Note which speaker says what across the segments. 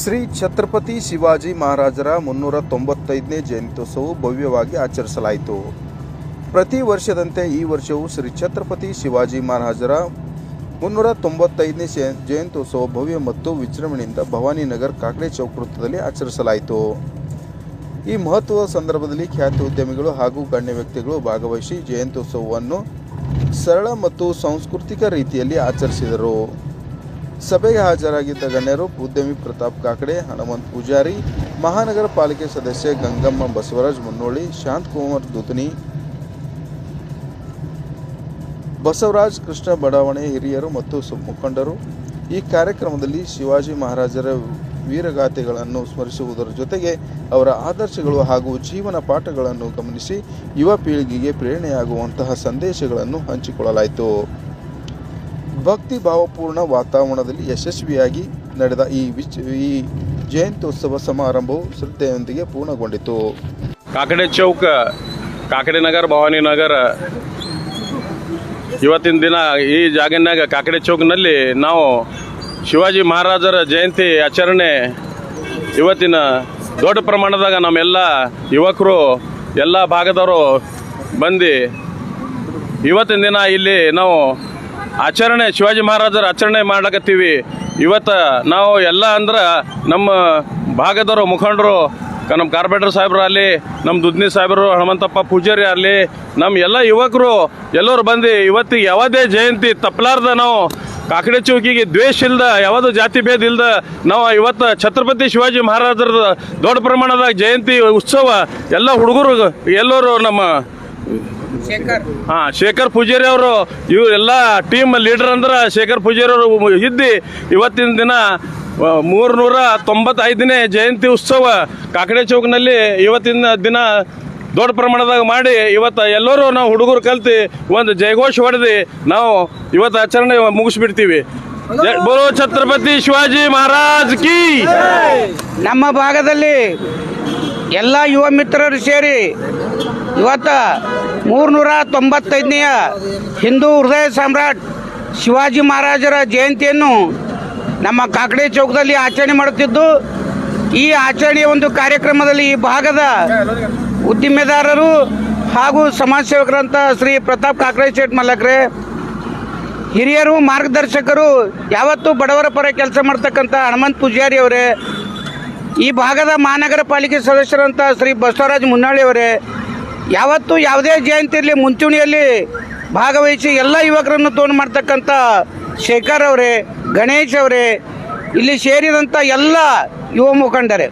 Speaker 1: ಶ್ರೀ ಛತ್ರಪತಿ ಶಿವಾಜಿ ಮಹಾರಾಜರ 395ನೇ ಜಯಂತ್ಯೋತ್ಸವವು ಭವ್ಯವಾಗಿ ಆಚರಿಸಲಾಯಿತು. ಪ್ರತಿ ವರ್ಷದಂತೆ ಈ ವರ್ಷವೂ ಶ್ರೀ ಛತ್ರಪತಿ ಶಿವಾಜಿ ಮಹಾರಾಜರ 395ನೇ ಜಯಂತ್ಯೋತ್ಸವ ಭವ್ಯ ಮತ್ತು ವಿಜೃಂಭಣೆಯಿಂದ ಭವಾನಿನಗರ್ ಕಾಕಡೆ ಚೌಕ್ ವೃತ್ತದಲ್ಲಿ ಆಚರಿಸಲಾಯಿತು. ಈ ಮಹತ್ವದ ಸಂದರ್ಭದಲ್ಲಿ ಖ್ಯಾತ ಉದ್ಯಮಿಗಳು ಹಾಗೂ ಗಣ್ಯ ವ್ಯಕ್ತಿಗಳು ಭಾಗವಹಿಸಿ ಜಯಂತ್ಯೋತ್ಸವವನ್ನು ಸರಳ ಮತ್ತು ಸಾಂಸ್ಕೃತಿಕ ರೀತಿಯಲ್ಲಿ ಆಚರಿಸಿದರು. ಸಭೆಗೆ ಹಾಜರಾಗಿದ್ದ ಗಣ್ಯರು ಉದ್ಯಮಿ ಪ್ರತಾಪ್ ಕಾಕಡೆ, ಹನುಮಂತ್ ಪೂಜಾರಿ, ಮಹಾನಗರ ಪಾಲಿಕೆ ಸದಸ್ಯ ಗಂಗಮ್ಮ ಬಸವರಾಜ್ ಮುನ್ನೋಳಿ, ಶಾಂತಕುಮಾರ್ ದುಧನಿ, ಬಸವರಾಜ್ ಕೃಷ್ಣ ಬಡಾವಣೆ ಹಿರಿಯರು ಮತ್ತು ಮುಖಂಡರು ಈ ಕಾರ್ಯಕ್ರಮದಲ್ಲಿ ಶಿವಾಜಿ ಮಹಾರಾಜರ ವೀರಗಾಥೆಗಳನ್ನು ಸ್ಮರಿಸುವುದರ ಜೊತೆಗೆ ಅವರ ಆದರ್ಶಗಳು ಹಾಗೂ ಜೀವನ ಪಾಠಗಳನ್ನು ಗಮನಿಸಿ ಯುವ ಪೀಳಿಗೆಗೆ ಪ್ರೇರಣೆಯಾಗುವಂತಹ ಸಂದೇಶಗಳನ್ನು ಹಂಚಿಕೊಳ್ಳಲಾಯಿತು. ಭಕ್ತಿ ಭಾವಪೂರ್ಣ ವಾತಾವರಣದಲ್ಲಿ ಯಶಸ್ವಿಯಾಗಿ ನಡೆದ ಈ ಜಯಂತ್ಯೋತ್ಸವ ಸಮಾರಂಭವು ಶ್ರದ್ಧೆಯೊಂದಿಗೆ ಪೂರ್ಣಗೊಂಡಿತು.
Speaker 2: ಕಾಕಡೆ ಚೌಕ, ಕಾಕಡೆ ನಗರ, ಭವಾನಿ ನಗರ ಇವತ್ತಿನ ದಿನ ಈ ಜಾಗನಾಗ ಕಾಕಡೆ ಚೌಕ್ನಲ್ಲಿ ನಾವು ಶಿವಾಜಿ ಮಹಾರಾಜರ ಜಯಂತಿ ಆಚರಣೆ ಇವತ್ತಿನ ದೊಡ್ಡ ಪ್ರಮಾಣದಾಗ ನಮ್ಮೆಲ್ಲ ಯುವಕರು ಎಲ್ಲ ಭಾಗದವರು ಬಂದು ಇವತ್ತಿನ ದಿನ ಇಲ್ಲಿ ನಾವು ಆಚರಣೆ ಶಿವಾಜಿ ಮಹಾರಾಜರ ಆಚರಣೆ ಮಾಡ್ಲಕತ್ತೀವಿ. ಇವತ್ತು ನಾವು ಎಲ್ಲ ಅಂದ್ರೆ ನಮ್ಮ ಭಾಗದವರು ಮುಖಂಡರು, ನಮ್ಮ ಕಾರ್ಪೊರೇಟರ್ ಸಾಹೇಬ್ರು ಆಗಲಿ, ನಮ್ಮ ದುದ್ನಿ ಸಾಹೇಬರು, ಹನುಮಂತಪ್ಪ ಪೂಜಾರಿ ಆಗಲಿ, ನಮ್ಮ ಎಲ್ಲ ಯುವಕರು ಎಲ್ಲರೂ ಬಂದು ಇವತ್ತಿಗೆ ಯಾವುದೇ ಜಯಂತಿ ತಪ್ಪಲಾರ್ದ ನಾವು ಕಾಕಡೆ ಚೌಕಿಗೆ ದ್ವೇಷ ಇಲ್ದ, ಯಾವುದೋ ಜಾತಿ ಭೇದ ಇಲ್ದ ನಾವು ಇವತ್ತು ಛತ್ರಪತಿ ಶಿವಾಜಿ ಮಹಾರಾಜರ ದೊಡ್ಡ ಪ್ರಮಾಣದಾಗ ಜಯಂತಿ ಉತ್ಸವ ಎಲ್ಲ ಹುಡುಗರು ಎಲ್ಲರೂ ನಮ್ಮ ಶೇಖರ್ ಪೂಜಾರಿ ಅವರು ಇವರೆಲ್ಲ ಟೀಮ್ ಲೀಡರ್ ಅಂದ್ರೆ ಶೇಖರ್ ಪೂಜಾರಿ ಅವರು ಇದ್ದು ಇವತ್ತಿನ ದಿನ 395ನೇ ಜಯಂತಿ ಉತ್ಸವ ಕಾಕಡೆ ಚೌಕ್ನಲ್ಲಿ ಇವತ್ತಿನ ದಿನ ದೊಡ್ಡ ಪ್ರಮಾಣದಾಗ ಮಾಡಿ ಇವತ್ತು ಎಲ್ಲರೂ ನಾವು ಹುಡುಗರು ಕಲ್ತು ಒಂದು ಜಯಘೋಷ ಹೊಡೆದು ನಾವು ಇವತ್ತು ಆಚರಣೆ ಮುಗಿಸ್ಬಿಡ್ತೀವಿ. ಬೋಲೋ ಛತ್ರಪತಿ ಶಿವಾಜಿ ಮಹಾರಾಜ್ ಕಿ.
Speaker 3: ನಮ್ಮ ಭಾಗದಲ್ಲಿ ಎಲ್ಲ ಯುವ ಮಿತ್ರರು ಸೇರಿ ಇವತ್ತು 395ನೆಯ ಹಿಂದೂ ಹೃದಯ ಸಾಮ್ರಾಟ್ ಶಿವಾಜಿ ಮಹಾರಾಜರ ಜಯಂತಿಯನ್ನು ನಮ್ಮ ಕಾಕಡೆ ಚೌಕದಲ್ಲಿ ಆಚರಣೆ ಮಾಡುತ್ತಿದ್ದು, ಈ ಆಚರಣೆಯ ಒಂದು ಕಾರ್ಯಕ್ರಮದಲ್ಲಿ ಈ ಭಾಗದ ಉದ್ದಿಮೆದಾರರು ಹಾಗೂ ಸಮಾಜ ಸೇವಕರಂತ ಶ್ರೀ ಪ್ರತಾಪ್ ಕಾಕಡೆ ಶೇಟ್ ಮಲ್ಲಕ್ರೆ, ಹಿರಿಯರು ಮಾರ್ಗದರ್ಶಕರು, ಯಾವತ್ತೂ ಬಡವರ ಪರ ಕೆಲಸ ಮಾಡ್ತಕ್ಕಂಥ ಹನುಮಂತ್ ಪೂಜಾರಿ ಅವರೇ, ಈ ಭಾಗದ ಮಹಾನಗರ ಪಾಲಿಕೆ ಸದಸ್ಯರಂತ ಶ್ರೀ ಬಸವರಾಜ್ ಮುನ್ನಳ್ಳಿ ಅವರೇ, ಯಾವತ್ತೂ ಯಾವುದೇ ಜಯಂತಿಯಲ್ಲಿ ಮುಂಚೂಣಿಯಲ್ಲಿ ಭಾಗವಹಿಸಿ ಎಲ್ಲ ಯುವಕರನ್ನು ತೋನು ಮಾಡ್ತಕ್ಕಂಥ ಶೇಖರ್ ಅವರೇ, ಗಣೇಶ್ ಅವರೇ, ಇಲ್ಲಿ ಸೇರಿದಂಥ ಎಲ್ಲ ಯುವ ಮುಖಂಡರೇ,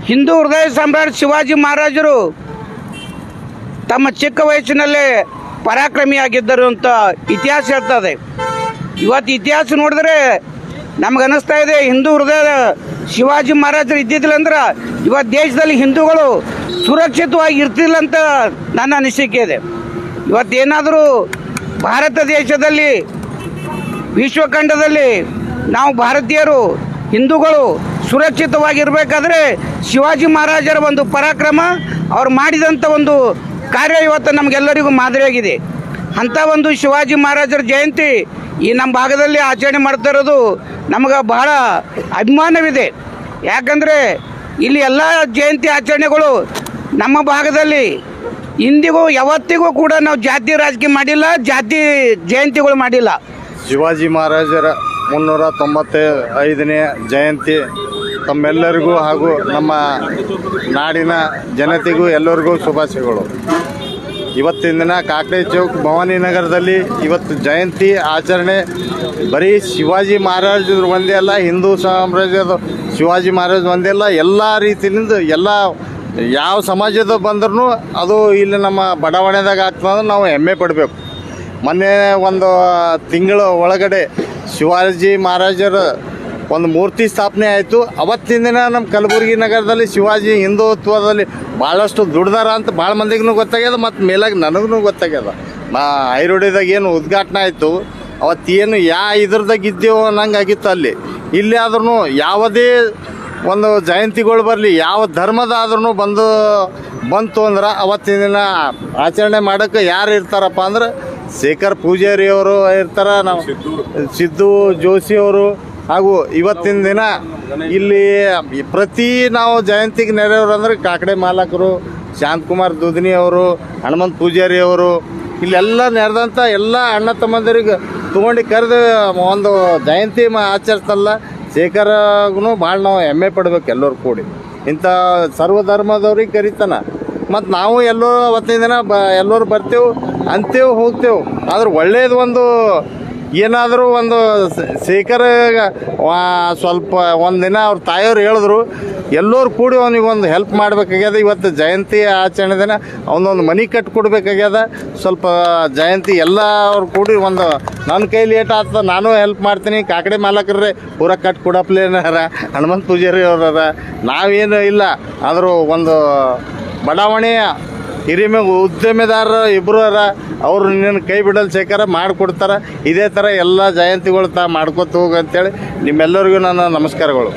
Speaker 3: ಹಿಂದೂ ಹೃದಯ ಸಾಮ್ರಾಟ್ ಶಿವಾಜಿ ಮಹಾರಾಜರು ತಮ್ಮ ಚಿಕ್ಕ ವಯಸ್ಸಿನಲ್ಲೇ ಪರಾಕ್ರಮಿಯಾಗಿದ್ದರು ಅಂತ ಇತಿಹಾಸ ಹೇಳ್ತದೆ. ಇವತ್ತು ಇತಿಹಾಸ ನೋಡಿದ್ರೆ ನಮಗನ್ನಿಸ್ತಾ ಇದೆ, ಹಿಂದೂ ಹೃದಯ ಶಿವಾಜಿ ಮಹಾರಾಜರು ಇದ್ದಿದ್ದಿಲ್ಲ ಅಂದ್ರೆ ಇವತ್ತು ದೇಶದಲ್ಲಿ ಹಿಂದೂಗಳು ಸುರಕ್ಷಿತವಾಗಿ ಇರ್ತಿಲ್ಲ ಅಂತ ನನ್ನ ಅನಿಸಿಕೆ ಇದೆ. ಇವತ್ತೇನಾದರೂ ಭಾರತ ದೇಶದಲ್ಲಿ, ವಿಶ್ವಖಂಡದಲ್ಲಿ ನಾವು ಭಾರತೀಯರು ಹಿಂದೂಗಳು ಸುರಕ್ಷಿತವಾಗಿರಬೇಕಾದ್ರೆ ಶಿವಾಜಿ ಮಹಾರಾಜರ ಒಂದು ಪರಾಕ್ರಮ, ಅವ್ರು ಮಾಡಿದಂಥ ಒಂದು ಕಾರ್ಯ ಇವತ್ತು ನಮಗೆಲ್ಲರಿಗೂ ಮಾದರಿಯಾಗಿದೆ. ಅಂಥ ಒಂದು ಶಿವಾಜಿ ಮಹಾರಾಜರ ಜಯಂತಿ ಈ ನಮ್ಮ ಭಾಗದಲ್ಲಿ ಆಚರಣೆ ಮಾಡ್ತಾ ಇರೋದು ನಮಗೆ ಬಹಳ ಅಭಿಮಾನವಿದೆ. ಯಾಕಂದರೆ ಇಲ್ಲಿ ಎಲ್ಲ ಜಯಂತಿ ಆಚರಣೆಗಳು ನಮ್ಮ ಭಾಗದಲ್ಲಿ ಇಂದಿಗೂ ಯಾವತ್ತಿಗೂ ಕೂಡ ನಾವು ಜಾತಿ ರಾಜಕೀಯ ಮಾಡಿಲ್ಲ, ಜಾತಿ ಜಯಂತಿಗಳು ಮಾಡಿಲ್ಲ.
Speaker 4: ಶಿವಾಜಿ ಮಹಾರಾಜರ 395ನೇ ಜಯಂತಿ ತಮ್ಮೆಲ್ಲರಿಗೂ ಹಾಗೂ ನಮ್ಮ ನಾಡಿನ ಜನತೆಗೂ ಎಲ್ಲರಿಗೂ ಶುಭಾಶಯಗಳು. ಇವತ್ತಿನ ದಿನ ಕಾಕಡೆ ಚೌಕ್ ಭವಾನಿ ನಗರದಲ್ಲಿ ಇವತ್ತು ಜಯಂತಿ ಆಚರಣೆ ಬರೀ ಶಿವಾಜಿ ಮಹಾರಾಜರು ಒಂದೇ ಅಲ್ಲ, ಹಿಂದೂ ಸಾಮ್ರಾಜ್ಯದ ಶಿವಾಜಿ ಮಹಾರಾಜ್ ಒಂದೇ ಅಲ್ಲ, ಎಲ್ಲ ರೀತಿಯಿಂದ ಎಲ್ಲ ಯಾವ ಸಮಾಜದ ಬಂದ್ರೂ ಅದು ಇಲ್ಲಿ ನಮ್ಮ ಬಡಾವಣೆದಾಗ ಆಗ್ತದೆ, ನಾವು ಹೆಮ್ಮೆ ಪಡಬೇಕು. ಮೊನ್ನೆ ಒಂದು ತಿಂಗಳ ಒಳಗಡೆ ಶಿವಾಜಿ ಮಹಾರಾಜರ ಒಂದು ಮೂರ್ತಿ ಸ್ಥಾಪನೆ ಆಯಿತು. ಅವತ್ತಿನ ದಿನ ನಮ್ಮ ಕಲಬುರಗಿ ನಗರದಲ್ಲಿ ಶಿವಾಜಿ ಹಿಂದುತ್ವದಲ್ಲಿ ಭಾಳಷ್ಟು ದುಡ್ದಾರ ಅಂತ ಭಾಳ ಮಂದಿಗೂ ಗೊತ್ತಾಗ್ಯದ, ಮತ್ತು ಮೇಲಾಗಿ ನನಗೂ ಗೊತ್ತಾಗ್ಯದ. ಐರೋಡಿದಾಗ ಏನು ಉದ್ಘಾಟನೆ ಆಯಿತು ಅವತ್ತೇನು ಇದ್ರದಾಗ ಇದ್ದೇವೋ ಅನ್ನಂಗೆ ಆಗಿತ್ತು. ಇಲ್ಲಿ ಆದ್ರೂ ಯಾವುದೇ ಒಂದು ಜಯಂತಿಗಳು ಬರಲಿ, ಯಾವ ಧರ್ಮದಾದ್ರೂ ಬಂತು ಅಂದ್ರೆ ಅವತ್ತಿನ ದಿನ ಆಚರಣೆ ಮಾಡೋಕ್ಕೆ ಯಾರು ಇರ್ತಾರಪ್ಪ ಅಂದ್ರೆ ಶೇಖರ್ ಪೂಜಾರಿ ಅವರು ಇರ್ತಾರೆ, ನಾವು ಸಿದ್ದು ಜೋಶಿ ಅವರು, ಹಾಗೂ ಇವತ್ತಿನ ದಿನ ಇಲ್ಲಿ ಪ್ರತಿ ನಾವು ಜಯಂತಿಗೆ ನೆರೆಯವರು ಅಂದರೆ ಕಾಕಡೆ ಮಾಲಕರು, ಶಾಂತಕುಮಾರ್ ದುದ್ನಿ ಅವರು, ಹನುಮಂತ ಪೂಜಾರಿ ಅವರು, ಇಲ್ಲೆಲ್ಲ ನೆರೆದಂಥ ಎಲ್ಲ ಅಣ್ಣ ತಮ್ಮಂದರಿಗೆ ತೊಗೊಂಡು ಕರೆದು ಒಂದು ಜಯಂತಿ ಆಚರಿಸ್ತಲ್ಲ. ಶೇಖರ್ಗೂ ಭಾಳ ನಾವು ಹೆಮ್ಮೆ ಪಡ್ಬೇಕು ಎಲ್ಲರೂ ಕೂಡಿ. ಇಂಥ ಸರ್ವಧರ್ಮದವ್ರಿಗೆ ಕರಿತಾನೆ. ಮತ್ತು ನಾವು ಎಲ್ಲೋ ಅವತ್ತಿನ ದಿನ ಎಲ್ಲರೂ ಬರ್ತೇವೆ ಅಂತೇವೆ ಹೋಗ್ತೇವೆ. ಆದ್ರೆ ಒಳ್ಳೇದು ಒಂದು ಏನಾದರೂ ಒಂದು ಶೇಖರ ಸ್ವಲ್ಪ ಒಂದಿನ ಅವ್ರ ತಾಯಿಯವ್ರು ಹೇಳಿದ್ರು ಎಲ್ಲರೂ ಕೂಡಿ ಅವನಿಗೊಂದು ಹೆಲ್ಪ್ ಮಾಡಬೇಕಾಗ್ಯದ. ಇವತ್ತು ಜಯಂತಿ ಆಚರಣೆ ದಿನ ಅವನೊಂದು ಮನೆ ಕಟ್ಕೊಡ್ಬೇಕಾಗ್ಯದ. ಸ್ವಲ್ಪ ಜಯಂತಿ ಎಲ್ಲ ಅವ್ರು ಕೂಡಿ ಒಂದು ನನ್ನ ಕೈಲಿ ಏಟಾಗ್ತದೆ ನಾನು ಹೆಲ್ಪ್ ಮಾಡ್ತೀನಿ. ಕಾಕಡೆ ಮಾಲಕರೇ ಪೂರ ಕಟ್ಕೊಡಪ್ಲೇನಾರ, ಹನುಮಂತ ಪೂಜಾರಿ ಅವ್ರರ, ನಾವೇನು ಇಲ್ಲ. ಆದರೂ ಒಂದು ಬಡಾವಣೆಯ ಹಿರಿಮೆ ಉದ್ಯಮಿದಾರರು ಇಬ್ಬರು ಅವರು ನಿನ್ನ ಕೈ ಬಿಡಲು ಶೇಖರ ಮಾಡಿಕೊಡ್ತಾರೆ. ಇದೇ ಥರ ಎಲ್ಲ ಜಯಂತಿಗಳು ಮಾಡ್ಕೊತ ಹೋಗು ಅಂತೇಳಿ ನಿಮ್ಮೆಲ್ಲರಿಗೂ ನನ್ನ ನಮಸ್ಕಾರಗಳು.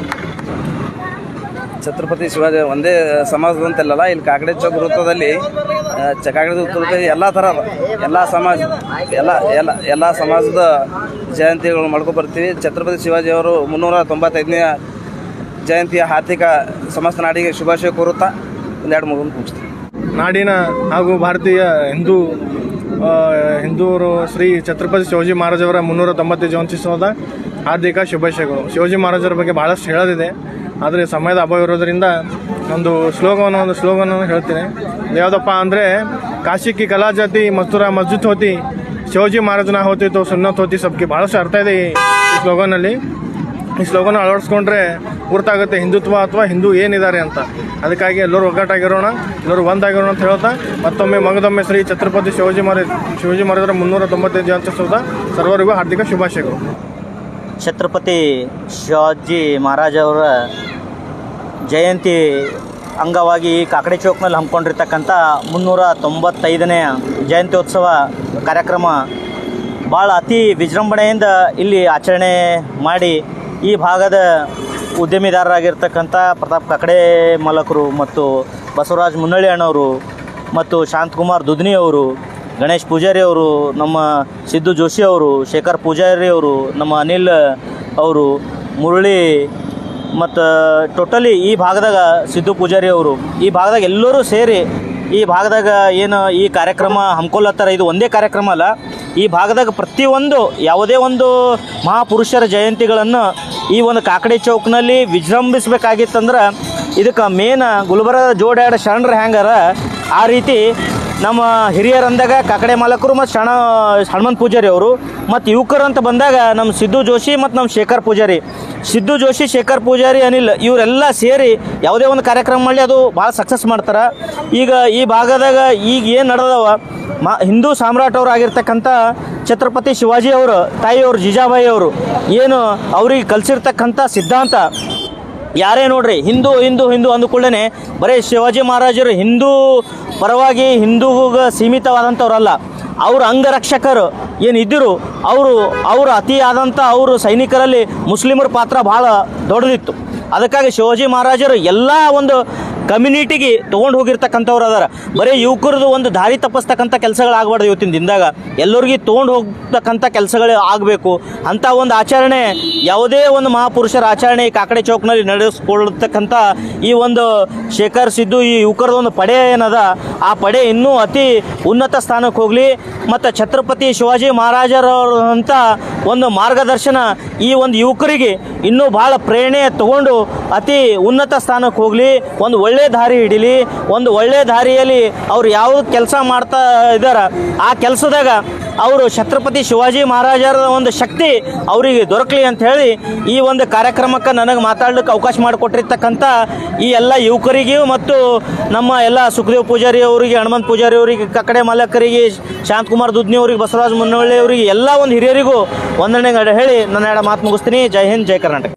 Speaker 5: ಛತ್ರಪತಿ ಶಿವಾಜಿ ಒಂದೇ ಸಮಾಜದಂತೆಲ್ಲ ಇಲ್ಲಿ ಕಾಕಡೆ ಚೌಕ್ ವೃತ್ತದಲ್ಲಿ ಕಾಕಡೆ ವೃತ್ತದಲ್ಲಿ ಎಲ್ಲ ಥರ ಎಲ್ಲ ಸಮಾಜ ಎಲ್ಲ ಸಮಾಜದ ಜಯಂತಿಗಳು ಮಾಡ್ಕೊಬರ್ತೀವಿ. ಛತ್ರಪತಿ ಶಿವಾಜಿ ಅವರು 395ನೇ ಜಯಂತಿಯ ಹಾರ್ದಿಕ ಸಮಸ್ತ ನಾಡಿಗೆ ಶುಭಾಶಯ ಕೋರುತ್ತಾ ಒಂದೆರಡು ಮೂರು ಮುಗಿಸ್ತೀವಿ.
Speaker 6: ನಾಡಿನ ಹಾಗೂ ಭಾರತೀಯ ಹಿಂದೂರು ಶ್ರೀ ಛತ್ರಪತಿ ಶಿವಾಜಿ ಮಹಾರಾಜವರ 390 ಜಯಂತ್ಯುತ್ಸವದ ಹಾರ್ದಿಕ ಶುಭಾಶಯಗಳು. ಶಿವಾಜಿ ಮಹಾರಾಜರ ಬಗ್ಗೆ ಭಾಳಷ್ಟು ಹೇಳೋದಿದೆ, ಆದರೆ ಸಮಯದ ಅಭಾವ ಇರೋದರಿಂದ ಒಂದು ಸ್ಲೋಗನನ್ನು ಹೇಳ್ತೀನಿ. ಯಾವುದಪ್ಪ ಅಂದರೆ, ಕಾಶಿ ಕಿ ಕಲಾ ಜಾತಿ ಮಸ್ತೂರ ಮಸ್ಜಿದ್ ಹೋತಿ, ಶಿವಾಜಿ ಮಹಾರಾಜನ ಹೋತಿ ತೋ ಸುನ್ನತ್ ಹೋತಿ ಸಬ್ಗೆ. ಭಾಳಷ್ಟು ಅರ್ಥ ಇದೆ ಈ ಸ್ಲೋಗನಲ್ಲಿ. ಈ ಸ್ಲೋಗನ್ ಅಳವಡಿಸ್ಕೊಂಡ್ರೆ ಗುರ್ತಾಗುತ್ತೆ ಹಿಂದುತ್ವ ಅಥವಾ ಹಿಂದೂ ಏನಿದ್ದಾರೆ ಅಂತ. ಅದಕ್ಕಾಗಿ ಎಲ್ಲರೂ ಒಗ್ಗಟ್ಟಾಗಿರೋಣ, ಎಲ್ಲರೂ ಒಂದಾಗಿರೋಣ ಅಂತ ಹೇಳ್ತಾ ಮಗದೊಮ್ಮೆ ಶ್ರೀ ಛತ್ರಪತಿ ಶಿವಾಜಿ ಮಹಾರಾಜರ 395 ಜಯಂತ್ಯುತ್ಸವದ ಸರ್ವರಿಗೂ ಹಾರ್ದಿಕ ಶುಭಾಶಯಗಳು.
Speaker 7: ಛತ್ರಪತಿ ಶಿವಾಜಿ ಮಹಾರಾಜವರ ಜಯಂತಿ ಅಂಗವಾಗಿ ಕಾಕಡೆ ಚೌಕ್ನಲ್ಲಿ ಹಮ್ಮಿಕೊಂಡಿರ್ತಕ್ಕಂಥ 395ನೇ ಜಯಂತ್ಯೋತ್ಸವ ಕಾರ್ಯಕ್ರಮ ಭಾಳ ಅತಿ ವಿಜೃಂಭಣೆಯಿಂದ ಇಲ್ಲಿ ಆಚರಣೆ ಮಾಡಿ ಈ ಭಾಗದ ಉದ್ಯಮಿದಾರರಾಗಿರ್ತಕ್ಕಂಥ ಪ್ರತಾಪ್ ಕಾಕಡೆ ಮಾಲಕರು ಮತ್ತು ಬಸವರಾಜ್ ಮುನ್ನಳ್ಳಿ ಅಣ್ಣವರು ಮತ್ತು ಶಾಂತಕುಮಾರ್ ದುದ್ನಿ ಅವರು, ಗಣೇಶ್ ಪೂಜಾರಿ ಅವರು, ನಮ್ಮ ಸಿದ್ದು ಜೋಶಿ ಅವರು, ಶೇಖರ್ ಪೂಜಾರಿ ಅವರು, ನಮ್ಮ ಅನಿಲ್ ಅವರು, ಮುರಳಿ ಮತ್ತು ಟೋಟಲಿ ಈ ಭಾಗದಾಗ ಸಿದ್ದು ಪೂಜಾರಿ ಅವರು, ಈ ಭಾಗದಾಗ ಎಲ್ಲರೂ ಸೇರಿ ಈ ಭಾಗದಾಗ ಏನು ಈ ಕಾರ್ಯಕ್ರಮ ಹಮ್ಮಿಕೊಳ್ಳತ್ತಾರ. ಇದು ಒಂದೇ ಕಾರ್ಯಕ್ರಮ ಅಲ್ಲ, ಈ ಭಾಗದಾಗ ಪ್ರತಿಯೊಂದು ಯಾವುದೇ ಒಂದು ಮಹಾಪುರುಷರ ಜಯಂತಿಗಳನ್ನು ಈ ಒಂದು ಕಾಕಡೆ ಚೌಕ್ನಲ್ಲಿ ವಿಜೃಂಭಿಸಬೇಕಾಗಿತ್ತಂದ್ರೆ ಇದಕ್ಕೆ ಮೇನ್ ಗುಲ್ಬರ್ಗದ ಜೋಡಾಡ ಶರಣರು ಹೆಂಗಾರ ಆ ರೀತಿ ನಮ್ಮ ಹಿರಿಯರಂದಾಗ ಕಾಕಡೆ ಮಾಲಕರು ಮತ್ತು ಹನುಮಂತ ಪೂಜಾರಿ ಅವರು, ಮತ್ತು ಯುವಕರು ಅಂತ ಬಂದಾಗ ನಮ್ಮ ಸಿದ್ದು ಜೋಶಿ ಮತ್ತು ನಮ್ಮ ಶೇಖರ್ ಪೂಜಾರಿ. ಸಿದ್ದು ಜೋಶಿ, ಶೇಖರ್ ಪೂಜಾರಿ, ಅನಿಲ್ ಇವರೆಲ್ಲ ಸೇರಿ ಯಾವುದೇ ಒಂದು ಕಾರ್ಯಕ್ರಮ ಮಾಡಲಿ ಅದು ಭಾಳ ಸಕ್ಸಸ್ ಮಾಡ್ತಾರೆ. ಈಗ ಈ ಭಾಗದಾಗ ಈಗ ಏನು ನಡೆದವ ಹಿಂದೂ ಸಾಮ್ರಾಟ್ ಅವರು ಆಗಿರ್ತಕ್ಕಂಥ ಛತ್ರಪತಿ ಶಿವಾಜಿ ಅವರು ತಾಯಿಯವರು ಜೀಜಾಬಾಯಿ ಅವರು ಏನು ಅವ್ರಿಗೆ ಕಲಿಸಿರ್ತಕ್ಕಂಥ ಸಿದ್ಧಾಂತ ಯಾರೇ ನೋಡ್ರಿ ಹಿಂದೂ ಹಿಂದೂ ಹಿಂದೂ ಅಂದುಕೊಳ್ಳೇ ಬರೀ ಶಿವಾಜಿ ಮಹಾರಾಜರು ಹಿಂದೂ ಪರವಾಗಿ ಹಿಂದೂಗೆ ಸೀಮಿತವಾದಂಥವ್ರಲ್ಲ. ಅವ್ರ ಅಂಗರಕ್ಷಕರು ಏನಿದ್ದರು ಅವರು ಅತಿಯಾದಂಥ ಅವರು ಸೈನಿಕರಲ್ಲಿ ಮುಸ್ಲಿಮರ ಪಾತ್ರ ಭಾಳ ದೊಡ್ಡದಿತ್ತು. ಅದಕ್ಕಾಗಿ ಶಿವಾಜಿ ಮಹಾರಾಜರು ಎಲ್ಲ ಒಂದು ಕಮ್ಯುನಿಟಿಗೆ ತೊಗೊಂಡು ಹೋಗಿರ್ತಕ್ಕಂಥವ್ರು ಅದಾರ. ಬರೀ ಯುವಕರದು ಒಂದು ದಾರಿ ತಪ್ಪಿಸ್ತಕ್ಕಂಥ ಕೆಲಸಗಳಾಗಬಾರ್ದು. ಇವತ್ತಿನ ದಿನದಾಗ ಎಲ್ಲರಿಗೂ ತೊಗೊಂಡು ಹೋಗ್ತಕ್ಕಂಥ ಕೆಲಸಗಳು ಆಗಬೇಕು. ಅಂಥ ಒಂದು ಆಚರಣೆ ಯಾವುದೇ ಒಂದು ಮಹಾಪುರುಷರ ಆಚರಣೆ ಕಾಕಡೆ ಚೌಕ್ನಲ್ಲಿ ನಡೆಸ್ಕೊಳ್ತಕ್ಕಂಥ ಈ ಒಂದು ಶೇಖರ್ ಸಿದ್ದು ಈ ಯುವಕರದ ಒಂದು ಪಡೆ ಏನದ ಆ ಪಡೆ ಇನ್ನೂ ಅತಿ ಉನ್ನತ ಸ್ಥಾನಕ್ಕೆ ಹೋಗಲಿ ಮತ್ತು ಛತ್ರಪತಿ ಶಿವಾಜಿ ಮಹಾರಾಜರಂಥ ಒಂದು ಮಾರ್ಗದರ್ಶನ ಈ ಒಂದು ಯುವಕರಿಗೆ ಇನ್ನೂ ಭಾಳ ಪ್ರೇರಣೆ ತಗೊಂಡು ಅತಿ ಉನ್ನತ ಸ್ಥಾನಕ್ಕೆ ಹೋಗಲಿ, ಒಂದು ಒಳ್ಳೆ ದಾರಿ ಹಿಡೀಲಿ. ಒಂದು ಒಳ್ಳೆ ದಾರಿಯಲ್ಲಿ ಅವ್ರು ಯಾವುದು ಕೆಲಸ ಮಾಡ್ತಾ ಇದ್ದಾರೆ ಆ ಕೆಲಸದಾಗ ಅವರು ಛತ್ರಪತಿ ಶಿವಾಜಿ ಮಹಾರಾಜರ ಒಂದು ಶಕ್ತಿ ಅವರಿಗೆ ದೊರಕಲಿ ಅಂತ ಹೇಳಿ ಈ ಒಂದು ಕಾರ್ಯಕ್ರಮಕ್ಕೆ ನನಗೆ ಮಾತಾಡ್ಲಿಕ್ಕೆ ಅವಕಾಶ ಮಾಡಿಕೊಟ್ಟಿರ್ತಕ್ಕಂಥ ಈ ಎಲ್ಲ ಯುವಕರಿಗೂ ಮತ್ತು ನಮ್ಮ ಎಲ್ಲ ಸುಖದೇವ್ ಪೂಜಾರಿ ಅವರಿಗೆ, ಹನುಮಂತ ಪೂಜಾರಿ ಅವರಿಗೆ, ಕಾಕಡೆ ಮಾಲಕರಿಗೆ, ಶಾಂತಕುಮಾರ್ ದುದ್ನಿ ಅವರಿಗೆ, ಬಸವರಾಜ್ ಮುನ್ನಳ್ಳಿ ಅವರಿಗೆ ಎಲ್ಲ ಒಂದು ಹಿರಿಯರಿಗೂ ವಂದನೆ ಹೇಳಿ ನನ್ನ ಮಾತು ಮುಗಿಸ್ತೀನಿ. ಜೈ ಹಿಂದ್, ಜೈ ಕರ್ನಾಟಕ.